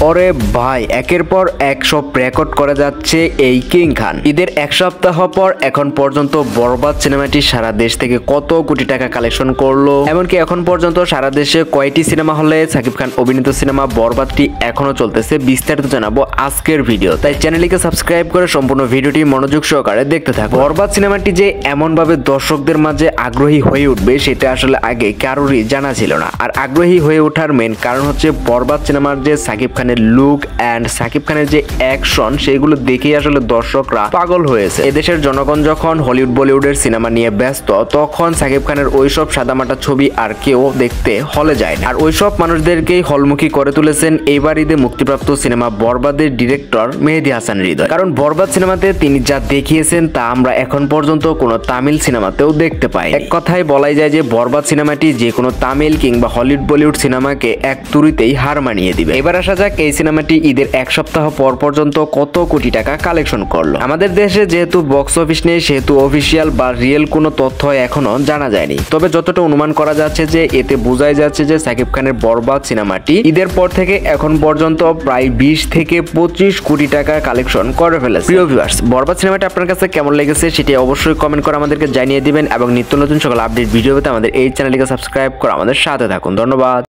ওরে ভাই, একের পর এক সব রেকর্ড করে যাচ্ছে এই কিং খান। ঈদের এক সপ্তাহ পর এখন পর্যন্ত বরবাদ সিনেমাটি সারা দেশ থেকে কত কোটি টাকা কালেকশন করলো, এমনকি এখন পর্যন্ত সারা দেশে কয়টি সিনেমা হলে সাকিব খান অভিনীত সিনেমা বরবাদটি এখনো চলতেছে, বিস্তারিত জানাবো আজকের ভিডিও। তাই চ্যানেলটিকে সাবস্ক্রাইব করে সম্পূর্ণ ভিডিওটি মনোযোগ সহকারে দেখতে থাকুন। বরবাদ সিনেমাটি যে এমন ভাবে দর্শকদের মাঝে আগ্রহী হয়ে উঠবে সেটা আসলে আগে কারোরই জানা ছিল না। আর আগ্রহী হয়ে ওঠার মেন কারণ হচ্ছে বরবাদ সিনেমার যে সাকিব খানের লুক এন্ড সাকিব খানের যে অ্যাকশন, সেগুলো দেখেই আসলে দর্শকরা পাগল হয়েছে। এদেশের জনগণ যখন হলিউড বলিউডের সিনেমা নিয়ে ব্যস্ত, তখন সাকিব খানের ওইসব সাদামাটা ছবি আর কেউ দেখতে হলে যায় না। আর ওইসব মানুষদেরকেই হলমুখী করে তুলেছেন এইবার ঈদে মুক্তিপ্রাপ্ত সিনেমা বরবাদের ডিরেক্টর মেহেদী হাসান হৃদয়। কারণ বরবাদ সিনেমাতে তিনি যা দেখিয়েছেন তা আমরা এখন পর্যন্ত কোনো তামিল সিনেমাতেও দেখতে পাই। এক কথায় বলাই যায় যে বরবাদ সিনেমাটি যে কোনো তামিল কিংবা হলিউড বলিউড সিনেমাকে এক তুড়িতেই হার মানিয়ে দিবে। এবার আসা যাক এই সিনেমাটি ঈদের এক সপ্তাহ পর পর্যন্ত কত কোটি টাকা কালেকশন করলো। আমাদের দেশে যেহেতু বক্স অফিস নেই, সেহেতু অফিসিয়াল বা রিয়েল কোনো তথ্য এখনো জানা যায়নি। তবে যতটা অনুমান করা যাচ্ছে যে এতে বোঝাই যাচ্ছে যে সাকিব খানের বরবাদ সিনেমাটি ঈদের পর থেকে এখন পর্যন্ত প্রায় 20 থেকে 25 কোটি টাকা কালেকশন করে ফেলেছে। প্রিয় ভিউয়ার্স, বরবাদ সিনেমাটি আপনার কাছে কেমন লেগেছে সেটি অবশ্যই কমেন্ট করে আমাদেরকে জানিয়ে দিবেন এবং নিত্য নতুন সকল আপডেট ভিডিও পেতে আমাদের এই চ্যানেলটিকে সাবস্ক্রাইব করে আমাদের সাথে থাকুন। ধন্যবাদ।